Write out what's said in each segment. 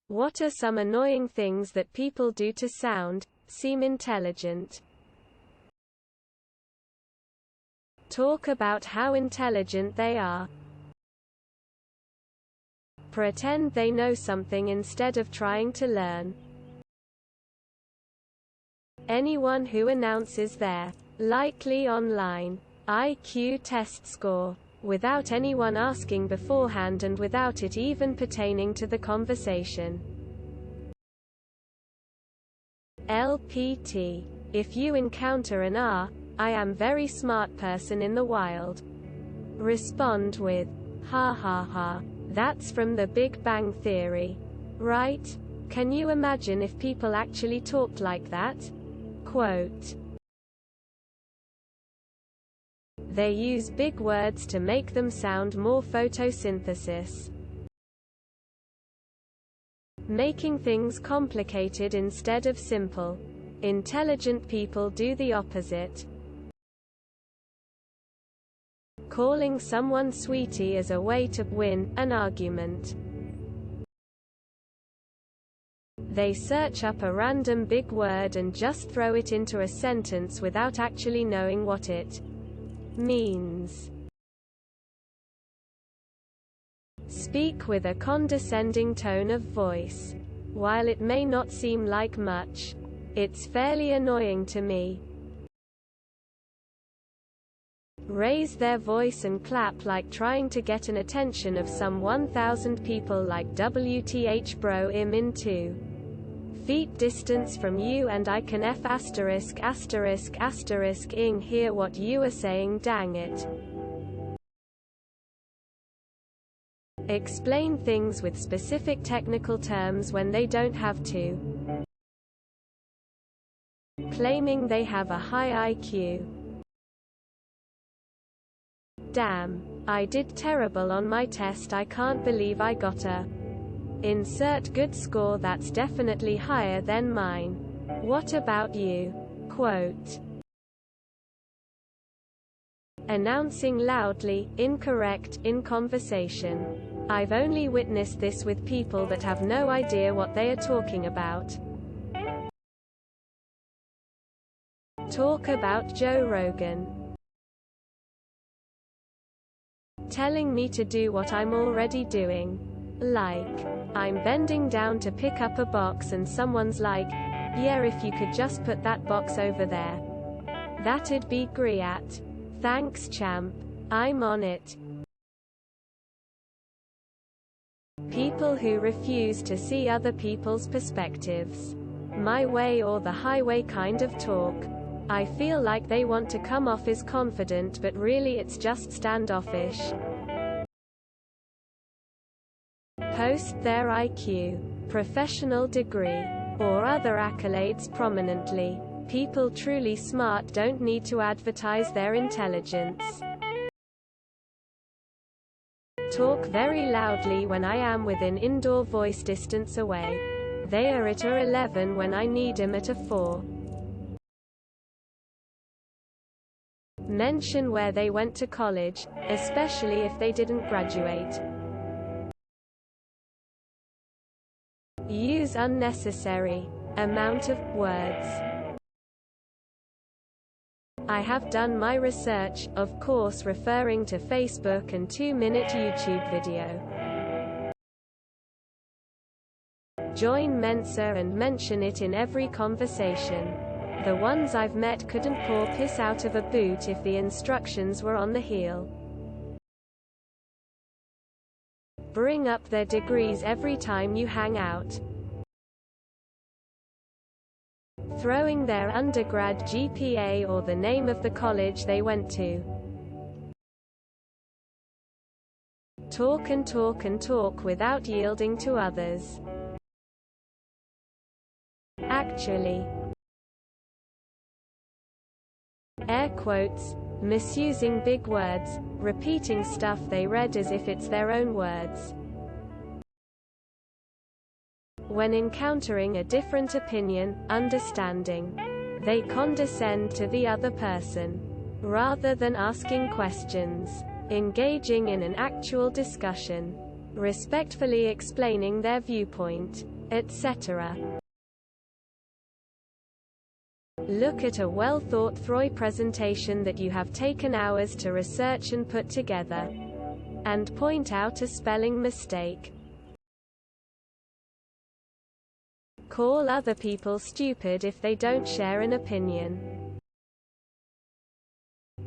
What are some annoying things that people do to seem intelligent? Talk about how intelligent they are. Pretend they know something instead of trying to learn. Anyone who announces their likely online IQ test score without anyone asking beforehand and without it even pertaining to the conversation. LPT. If you encounter an I am very smart person in the wild, respond with, ha ha ha, that's from the Big Bang Theory, right? Can you imagine if people actually talked like that? Quote. They use big words to make them sound more photosynthesis, making things complicated instead of simple. Intelligent people do the opposite. Calling someone sweetie as a way to win an argument. They search up a random big word and just throw it into a sentence without actually knowing what it means. Speak with a condescending tone of voice. While it may not seem like much, it's fairly annoying to me. Raise their voice and clap like trying to get an attention of some 1,000 people like WTH bro I'm in 2 feet distance from you and I can F*** ing hear what you are saying, dang it. Explain things with specific technical terms when they don't have to. Claiming they have a high IQ. Damn, I did terrible on my test, I can't believe I got a insert good score that's definitely higher than mine. What about you? Quote. Announcing loudly, incorrect, in conversation. I've only witnessed this with people that have no idea what they are talking about. Talk about Joe Rogan. Telling me to do what I'm already doing. Like, I'm bending down to pick up a box and someone's like, yeah, if you could just put that box over there, that'd be great. Thanks champ. I'm on it. People who refuse to see other people's perspectives. My way or the highway kind of talk. I feel like they want to come off as confident but really it's just standoffish. Post their IQ, professional degree, or other accolades prominently. People truly smart don't need to advertise their intelligence. Talk very loudly when I am within indoor voice distance away. They are at a 11 when I need 'em at a 4. Mention where they went to college, especially if they didn't graduate. Use unnecessary amount of words. I have done my research, of course referring to Facebook and 2-minute YouTube video. Join Mensa and mention it in every conversation. The ones I've met couldn't pour piss out of a boot if the instructions were on the heel. Bring up their degrees every time you hang out. Throwing their undergrad GPA or the name of the college they went to. Talk and talk and talk without yielding to others. Actually. Air quotes, misusing big words, repeating stuff they read as if it's their own words. When encountering a different opinion, understanding, they condescend to the other person. Rather than asking questions, engaging in an actual discussion, respectfully explaining their viewpoint. etc. Look at a well-thought-through presentation that you have taken hours to research and put together, and point out a spelling mistake. Call other people stupid if they don't share an opinion.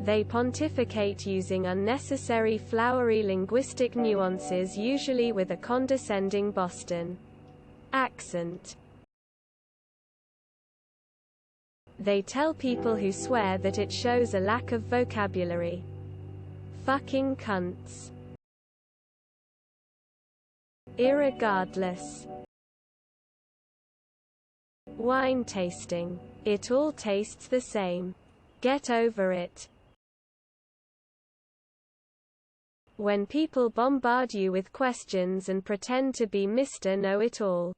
They pontificate using unnecessary flowery linguistic nuances, usually with a condescending Boston accent. They tell people who swear that it shows a lack of vocabulary. Fucking cunts. Irregardless. Wine tasting. It all tastes the same. Get over it. When people bombard you with questions and pretend to be Mr. Know-it-all.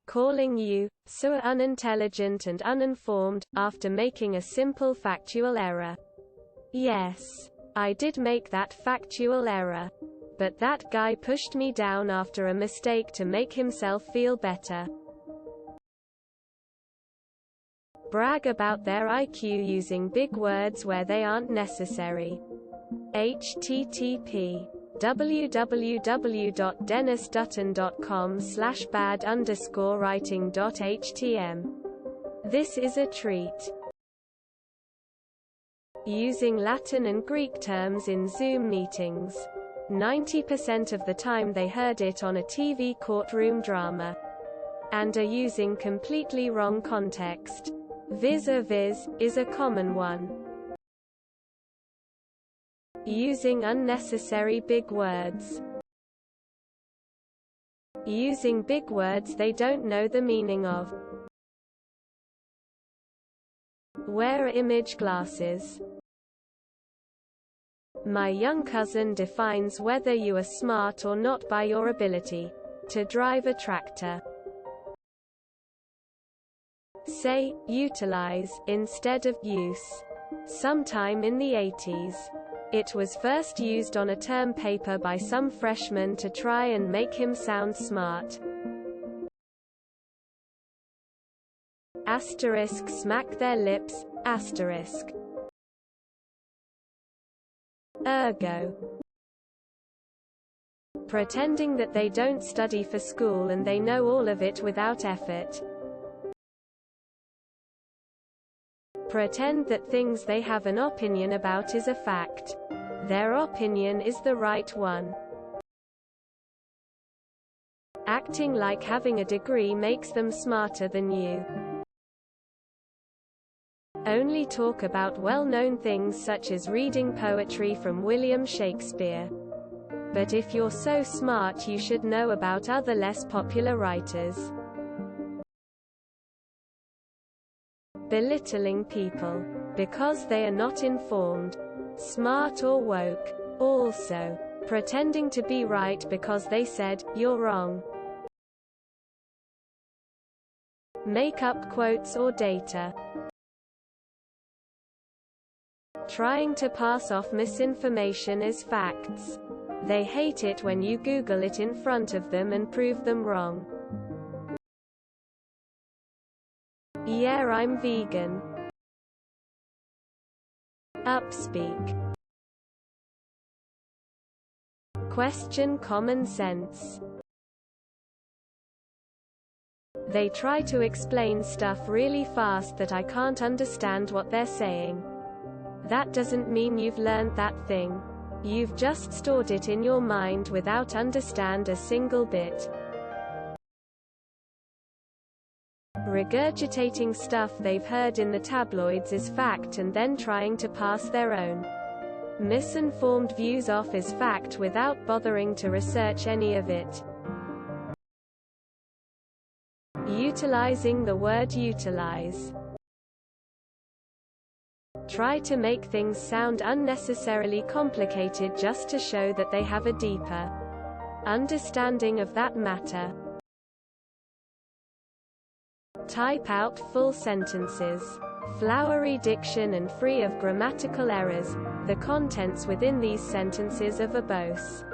Calling you, so unintelligent and uninformed, after making a simple factual error. Yes, I did make that factual error. But that guy pushed me down after a mistake to make himself feel better. Brag about their IQ using big words where they aren't necessary. http://dennisdutton.com/bad_writing.htm. This is a treat. Using Latin and Greek terms in Zoom meetings. 90% of the time they heard it on a TV courtroom drama. And are using completely wrong context. Vis-a-vis is a common one. Using unnecessary big words. Using big words they don't know the meaning of. Wear image glasses. My young cousin defines whether you are smart or not by your ability to drive a tractor. Say, utilize, instead of use. Sometime in the 80s. It was first used on a term paper by some freshman to try and make him sound smart. Asterisk smack their lips, asterisk. Ergo. Pretending that they don't study for school and they know all of it without effort. Pretend that things they have an opinion about is a fact. Their opinion is the right one. Acting like having a degree makes them smarter than you. Only talk about well-known things such as reading poetry from William Shakespeare. But if you're so smart, you should know about other less popular writers. Belittling people because they are not informed, smart or woke. Also, pretending to be right because they said, "You're wrong." Make up quotes or data. Trying to pass off misinformation as facts. They hate it when you Google it in front of them and prove them wrong. Yeah, I'm vegan. Upspeak. Question common sense. They try to explain stuff really fast that I can't understand what they're saying. That doesn't mean you've learned that thing. You've just stored it in your mind without understand a single bit. Regurgitating stuff they've heard in the tabloids as fact and then trying to pass their own misinformed views off as fact without bothering to research any of it. Utilizing the word utilize. Try to make things sound unnecessarily complicated just to show that they have a deeper understanding of that matter. Type out full sentences. Flowery diction and free of grammatical errors. The contents within these sentences are verbose.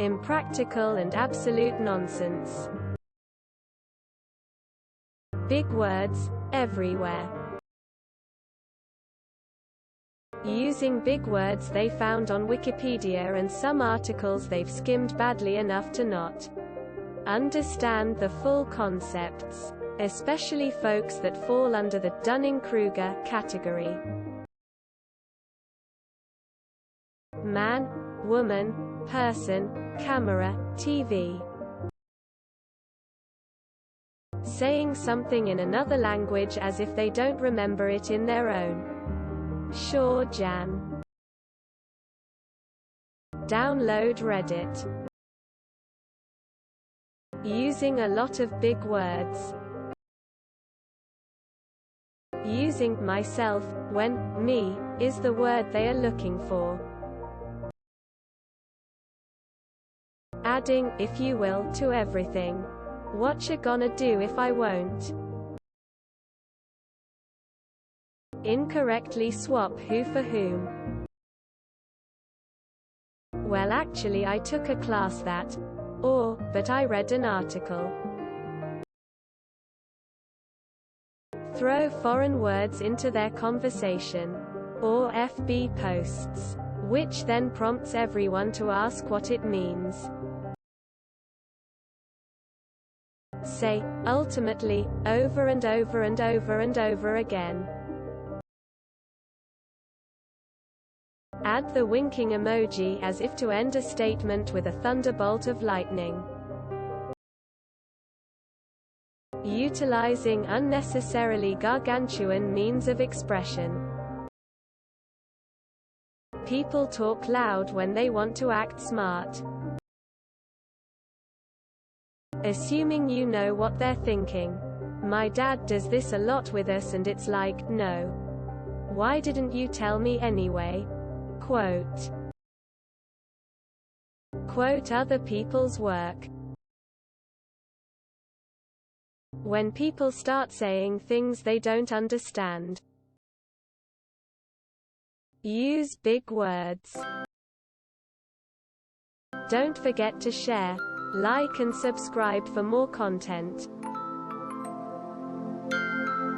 impractical and absolute nonsense. Big words, everywhere. Using big words they found on Wikipedia and some articles they've skimmed badly enough to not understand the full concepts, especially folks that fall under the Dunning-Kruger category. Man, woman, person, camera, TV. Saying something in another language as if they don't remember it in their own. Sure, Jan. Download Reddit. Using a lot of big words. Using myself, when me is the word they are looking for. Adding, if you will, to everything. What you gonna do if I won't? Incorrectly swap who for whom. Well, actually I took a class that, but I read an article. Throw foreign words into their conversation. Or FB posts. Which then prompts everyone to ask what it means. Say, ultimately, over and over and over and over again. Add the winking emoji as if to end a statement with a thunderbolt of lightning. Utilizing unnecessarily gargantuan means of expression. People talk loud when they want to act smart. Assuming you know what they're thinking. My dad does this a lot with us and it's like, no. Why didn't you tell me anyway? Quote other people's work. When people start saying things they don't understand. Use big words. Don't forget to share, like and subscribe for more content.